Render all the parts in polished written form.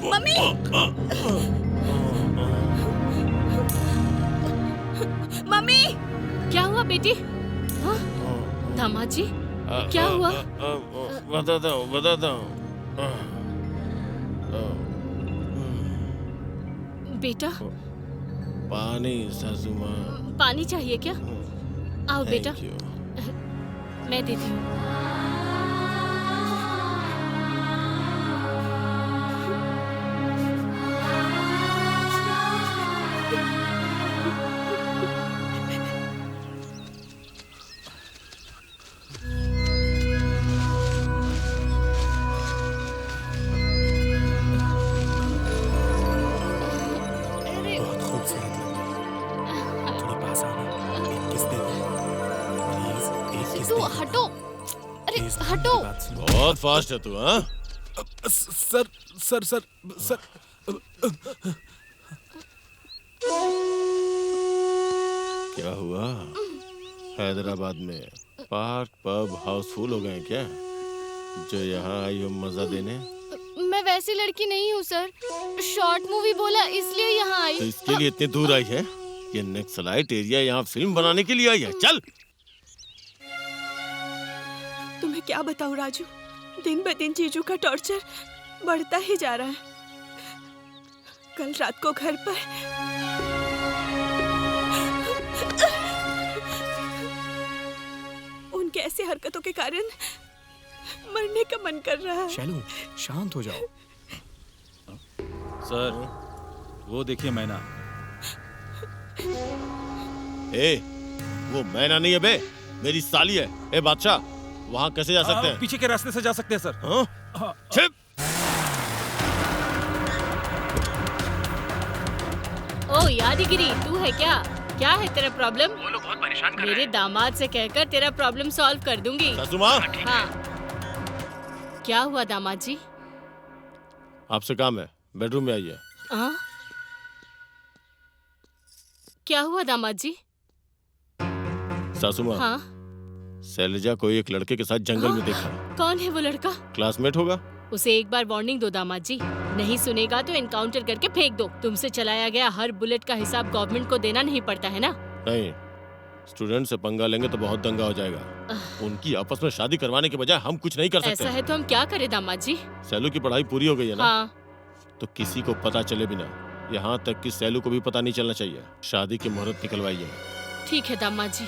Mummy! Mummy! क्या हुआ बेटी? हाँ? दामाद जी, क्या हुआ? बताता हूँ। बेटा, पानी सासू माँ। पानी चाहिए क्या? आओ बेटा, थैंक यू। मैं देती हूँ। बहुत खूबसूरत लग रही है। थोड़ी पास आओ ना, एक किस दे दो प्लीज, एक किस तू दे दो। हटो। अरे प्लीज, हटो। मेरी बात सुनो। बहुत फास्ट है तू, हाँ? सर सर सर सर क्या हुआ? हैदराबाद में पार्क पब हाउसफुल हो गए हैं क्या? जो यहाँ आई हो मजा देने? मैं वैसी लड़की नहीं हूँ सर। शॉर्ट मूवी बोला इसलिए यहाँ तो आई। इसके लिए इतनी दूर आई है? ये नक्सलाइट एरिया यहाँ फिल्म बनाने के लिए आई है। चल। तुम्हें क्या बताऊं राजू, दिन ब दिन जीजू का टॉर्चर बढ़ता ही जा रहा है। कल रात को घर पर उनके ऐसी हरकतों के कारण मरने का मन कर रहा है। शैलू, शांत हो जाओ। सर, वो देखिए मैना। ए, वो मैना नहीं है बे, मेरी साली है। ए बादशाह, वहाँ कैसे जा सकते हैं? पीछे के रास्ते से जा सकते हैं सर। हाँ? छिप! ओ यादगिरी, तू है क्या? क्या है तेरा प्रॉब्लम? वो लोग बहुत परेशान कर रहे मेरे हैं। दामाद से कहकर तेरा प्रॉब्लम सॉल्व कर दूंगी। सासू माँ, हाँ। क्या हुआ दामाद जी? आपसे काम है, बेडरूम में आइए। हाँ? क्या हुआ दामाद जी? सासू माँ, हाँ? शैलजा को एक लड़के के साथ जंगल में देखा। कौन है वो लड़का? क्लासमेट होगा। उसे एक बार वार्निंग दो दामाद जी। नहीं सुनेगा तो एनकाउंटर करके फेंक दो। तुमसे चलाया गया हर बुलेट का हिसाब गवर्नमेंट को देना नहीं पड़ता है ना? नहीं, स्टूडेंट से पंगा लेंगे तो बहुत दंगा हो जाएगा। उनकी आपस में शादी करवाने के बजाय हम कुछ नहीं कर सकते। ऐसा है तो हम क्या करें दामाद जी? सैलू की पढ़ाई पूरी हो गई है ना? हाँ। तो किसी को पता चले बिना, यहाँ तक कि सैलू को भी पता नहीं चलना चाहिए। शादी की मुहूर्त निकलवाइए। ठीक है दामाद जी।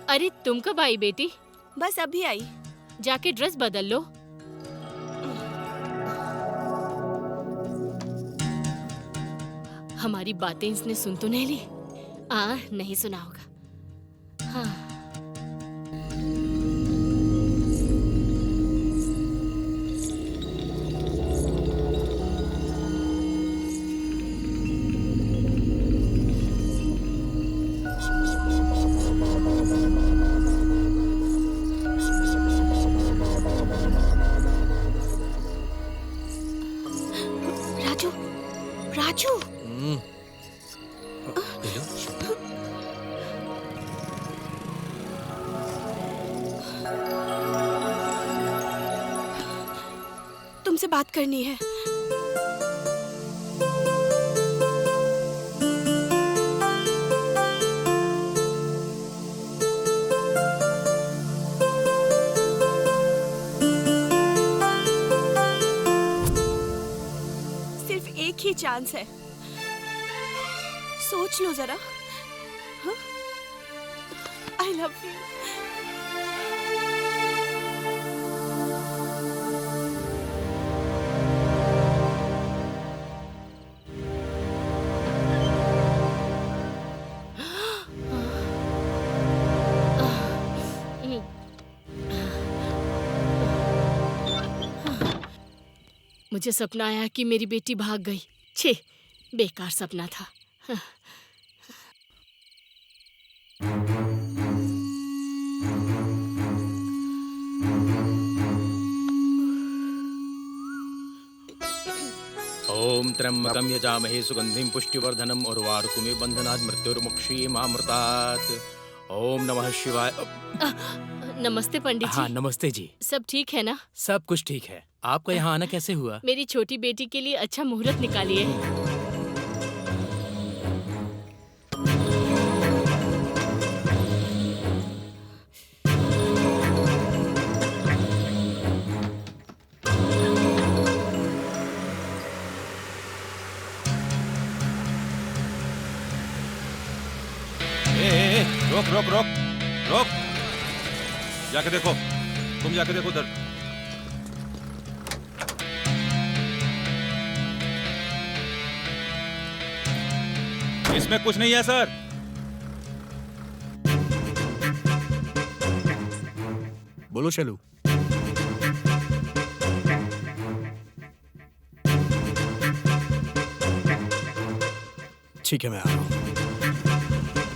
अरे तुम कब आई बेटी? बस अभी आई। जाके ड्रेस बदल लो। हमारी बातें इसने सुन तो नहीं ली? नहीं सुना होगा। हाँ। राजू, राजू, तुमसे बात करनी है। सिर्फ एक ही चांस है, सोच लो जरा। I love you. मुझे सपना आया कि मेरी बेटी भाग गई। छे, बेकार सपना था। त्र्यंबकम यजामहे सुगंधिम पुष्टिवर्धनम उर्वारुकमिव बंधनात् मृत्युर्मुक्षीयमामृतात्। ओम नमः शिवाय। नमस्ते पंडित जी। हाँ नमस्ते जी। सब ठीक है ना? सब कुछ ठीक है। आपका यहाँ आना कैसे हुआ? मेरी छोटी बेटी के लिए अच्छा मुहूर्त निकालिए। रोक रोक रोक रोक, जाके देखो, तुम जाके देखो उधर। इसमें कुछ नहीं है सर। बोलो शैलू। ठीक है मैं आ रहा हूँ।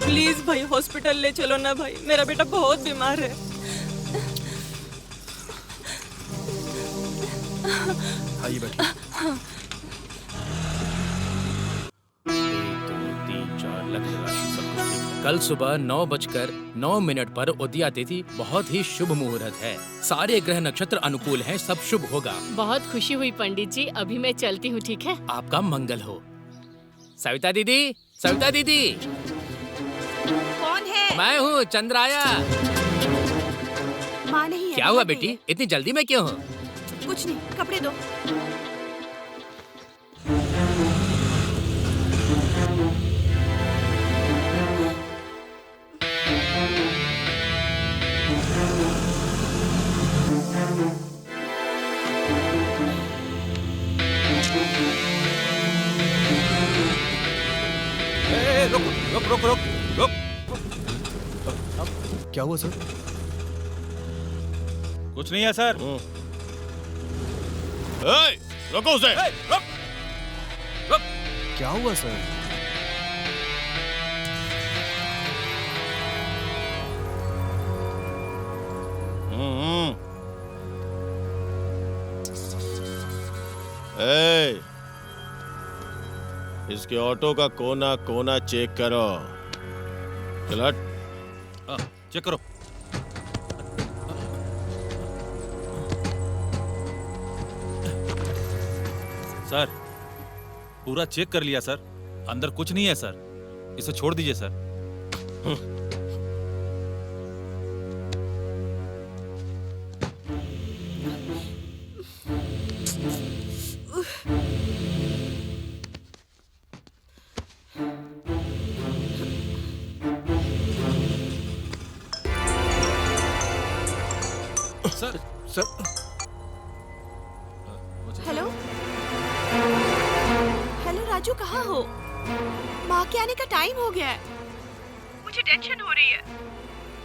प्लीज भाई हॉस्पिटल ले चलो ना भाई, मेरा बेटा बहुत बीमार है। आइए बैठिए। 1 2 3 4 लग्न राशि सब कुछ ठीक है। कल सुबह 9:09 पर उदया तिथि बहुत ही शुभ मुहूर्त है। सारे ग्रह नक्षत्र अनुकूल हैं, सब शुभ होगा। बहुत खुशी हुई पंडित जी, अभी मैं चलती हूँ, ठीक है? आपका मंगल हो। सविता दीदी, सविता दीदी। कौन है? मैं हूँ चंद्राया। माँ नहीं है। क्या हुआ बेटी, इतनी जल्दी में क्यों हो? कुछ नहीं, कपड़े दो। रुक रुक रुक रुक रुक। क्या हुआ सर? कुछ नहीं है सर। रोको उसे। रुक रुक। क्या हुआ सर? इसके ऑटो का कोना कोना चेक करो। चल चेक करो। सर पूरा चेक कर लिया सर, अंदर कुछ नहीं है सर, इसे छोड़ दीजिए sir. Sir sir hello hello Raju, कहाँ हो? माँ के आने का टाइम हो गया है, मुझे टेंशन हो रही है।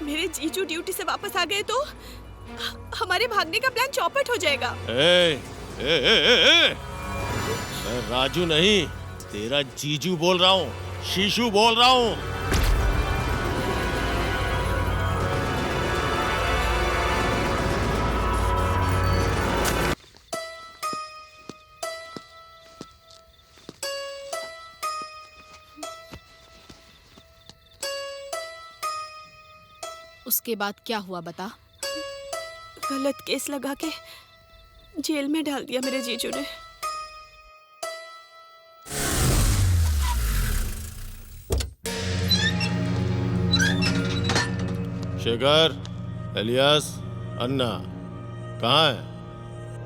मेरे जीजू ड्यूटी से वापस आ गए तो हमारे भागने का प्लान चौपट हो जाएगा। मैं राजू नहीं, तेरा जीजू बोल रहा हूँ, शीशु बोल रहा हूँ। उसके बाद क्या हुआ बता? गलत केस लगा के जेल में डाल दिया मेरे जीजू ने। शेखर, एलियास, अन्ना कहाँ है?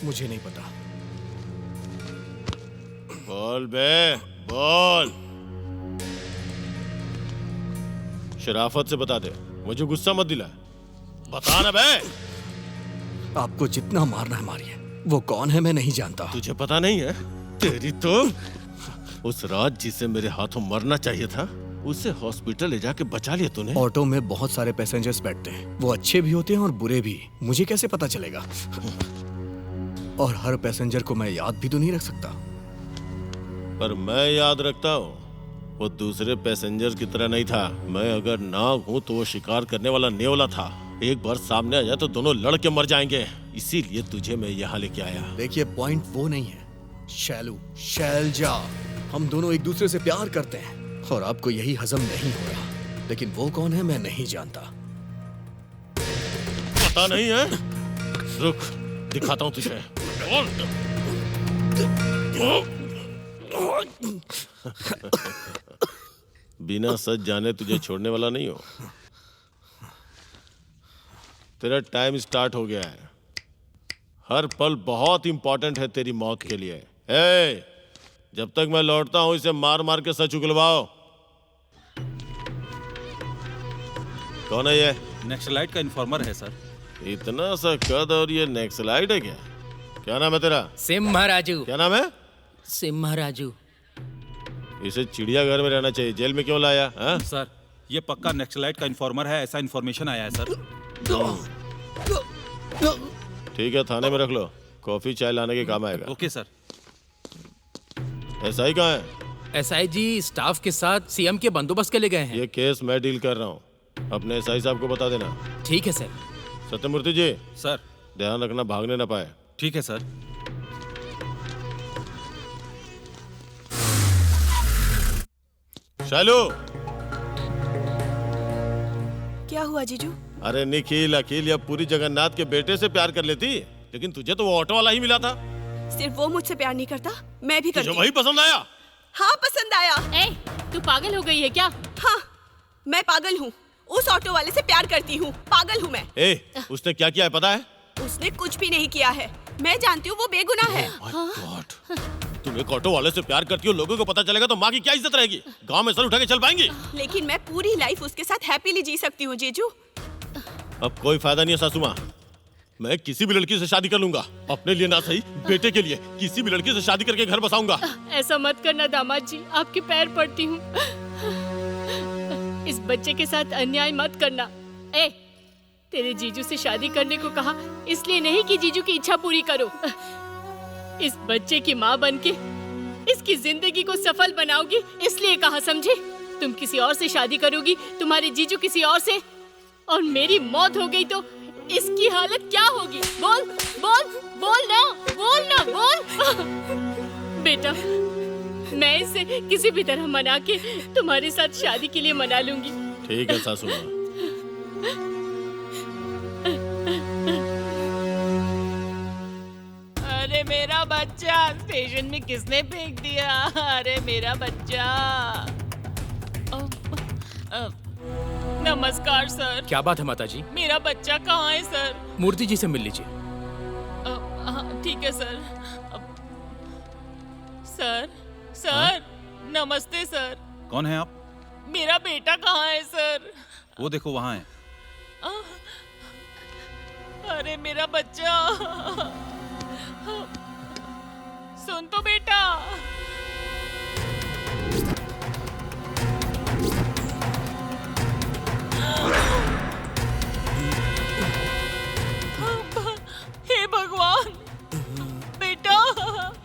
मुझे नहीं पता। बोल बे, बोल। शराफत से बता दे, मुझे गुस्सा मत दिला। बता ना बे। आपको जितना मारना है मारिए। वो कौन है मैं नहीं जानता। तुझे पता नहीं है? तेरी तो उस रात जिसे मेरे हाथों मरना चाहिए था, उसे हॉस्पिटल ले जाके बचा लिया तूने। ऑटो में बहुत सारे पैसेंजर्स बैठते हैं, वो अच्छे भी होते हैं और बुरे भी। मुझे कैसे पता चलेगा? और हर पैसेंजर को मैं याद भी तो नहीं रख सकता। पर मैं याद रखता हूँ। वो दूसरे पैसेंजर की तरह नहीं था। मैं अगर नाग हूँ तो वो शिकार करने वाला नेवला था। एक बार सामने आ जाए तो दोनों लड़ के मर जाएंगे। इसीलिए तुझे मैं यहाँ लेके आया। देखिए पॉइंट वो नहीं है, शैलू, शैलजा, हम दोनों एक दूसरे से प्यार करते हैं और आपको यही हजम नहीं हो रहा, लेकिन वो कौन है मैं नहीं जानता। पता नहीं है? रुक, दिखाता हूँ तुझे। बिना सच जाने तुझे छोड़ने वाला नहीं हो। तेरा टाइम स्टार्ट हो गया है। हर पल बहुत इंपॉर्टेंट है तेरी मौत के लिए। ए, जब तक मैं लौटता हूं इसे मार मार के सच उगलवाओ। कौन है ये? नक्सलाइट का इन्फॉर्मर है सर। इतना सा कद और ये नक्सलाइट है क्या? क्या नाम है तेरा? सिम्हा राजू। क्या नाम है? सिम्हा राजू। इसे चिड़ियाघर में रहना चाहिए, जेल में क्यों लाया? हाँ? सर ये पक्का नक्सलाइट का इन्फॉर्मर है, ऐसा इन्फॉर्मेशन आया है सर। ठीक है, थाने में रख लो, कॉफी चाय लाने के काम आएगा। Okay sir. एसआई कहाँ है? एसआईजी स्टाफ के साथ सीएम के बंदोबस्त के लिए गए हैं। ये केस मैं डील कर रहा हूँ, अपने एसआई साहब को बता देना। ठीक है सर। सत्यमूर्ति जी, सर ध्यान रखना भागने ना पाए। ठीक है सर। शालू। क्या हुआ जीजू? अरे निखिल, अखिल या पूरी जगन्नाथ के बेटे से प्यार कर लेती, लेकिन तुझे तो वो ऑटो वाला ही मिला था। सिर्फ वो मुझसे प्यार नहीं करता, मैं भी करती तुझे वही पसंद आया? हाँ, पसंद आया। ए, तू पागल हो गई है क्या? हाँ, मैं पागल हूँ। उस ऑटो वाले से प्यार करती हूँ, पागल हूँ मैं। ए, उसने क्या किया है पता है? उसने कुछ भी नहीं किया है, मैं जानती हूँ वो बेगुनाह है। My God! तुम एक ऑटो वाले से प्यार करती हो, लोगों को पता चलेगा तो माँ की क्या इज्जत रहेगी? गांव में सर उठा के चल पाएंगी? लेकिन मैं पूरी लाइफ उसके साथ हैप्पीली जी सकती हूँ जीजू। अब कोई फायदा नहीं है सासू माँ, मैं किसी भी लड़की से शादी कर लूंगा, अपने लिए ना सही बेटे के लिए किसी भी लड़की से शादी करके घर बसाऊंगा। ऐसा मत करना दामाद जी, आपके पैर पड़ती हूँ। इस बच्चे के साथ अन्याय मत करना। ए, तेरे जीजू से शादी करने को कहा इसलिए नहीं कि जीजू की इच्छा पूरी करो। इस बच्चे की माँ बनके इसकी जिंदगी को सफल बनाओगी इसलिए कहा, समझे? तुम किसी और से शादी करोगी, तुम्हारे जीजू किसी और से, और मेरी मौत हो गई तो इसकी हालत क्या होगी? बोल बोल बोल ना, बोल ना, बोल। बेटा, मैं इसे किसी भी तरह मना के तुम्हारे साथ शादी के लिए मना लूंगी। ठीक है सासू माँ। अरे मेरा बच्चा स्टेशन में किसने फेंक दिया? अरे मेरा बच्चा। नमस्कार सर। क्या बात है माताजी? मेरा बच्चा कहाँ है सर? मूर्ति जी से मिल लीजिए। ठीक है सर। सर, सर, नमस्ते सर। कौन है आप? मेरा बेटा कहाँ है सर? वो देखो वहाँ है। अरे मेरा बच्चा, सुन तो बेटा। हे भगवान, बेटा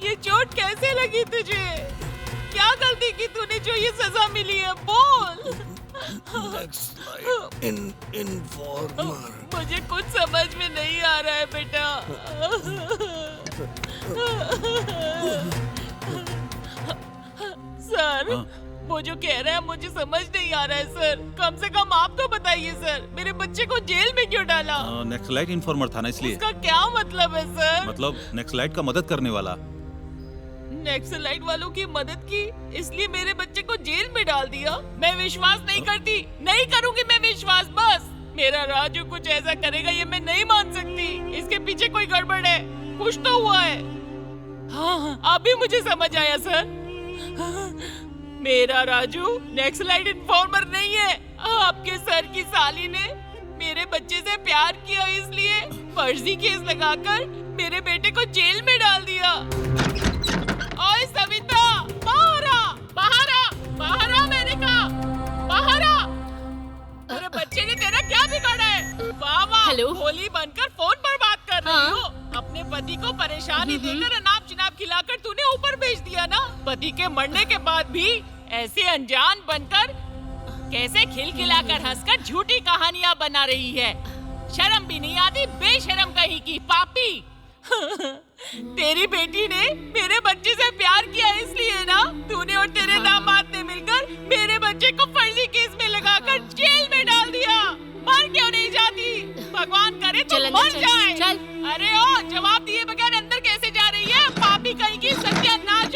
ये चोट कैसे लगी तुझे? क्या गलती की तूने जो ये सजा मिली है? बोल। मुझे कुछ समझ में नहीं आ रहा है बेटा। सर, वो जो कह रहा है मुझे समझ नहीं आ रहा है सर। कम से कम आप तो बताइए सर, मेरे बच्चे को जेल में क्यों डाला? नक्सलाइट इन्फॉर्मर था ना, इसलिए। उसका क्या मतलब है सर? मतलब नक्सलाइट का मदद करने वाला। नक्सलाइट वालों की मदद की इसलिए मेरे बच्चे को जेल में डाल दिया? मैं विश्वास नहीं करती, नहीं करूंगी मैं विश्वास। बस मेरा राजू कुछ ऐसा करेगा ये मैं नहीं मान सकती। इसके पीछे कोई गड़बड़ है, कुछ तो हुआ है। हाँ, अभी मुझे समझ आया सर। मेरा राजू नक्सलाइट इन्फॉर्मर नहीं है। आपके सर की साली ने मेरे बच्चे से प्यार किया इसलिए फर्जी केस लगाकर मेरे बेटे को जेल में डाल दिया। ओए सविता, बाहर आ, बाहर आ, बाहर आ, मैंने कहा बाहर आ। अरे बच्चे ने तेरा क्या बिगाड़ा है? वाह वाह, होली बनकर फोन पर बात कर रही हो। अपने पति को परेशानी देकर अनाप शनाप खिलाकर तूने ऊपर भेज दिया ना। पति के मरने के बाद भी ऐसे अनजान बनकर कैसे खिलखिलाकर हंसकर झूठी कहानियां बना रही है। शर्म भी नहीं आती, बेशरम कहीं की पापी। तेरी बेटी ने मेरे बच्चे से प्यार किया इसलिए ना तूने और तेरे दामाद ने मिलकर मेरे बच्चे को फर्जी केस में लगाकर जेल में डाल दिया। मर क्यों नहीं जाती? भगवान करे तो चल अंदर मर चल। जा।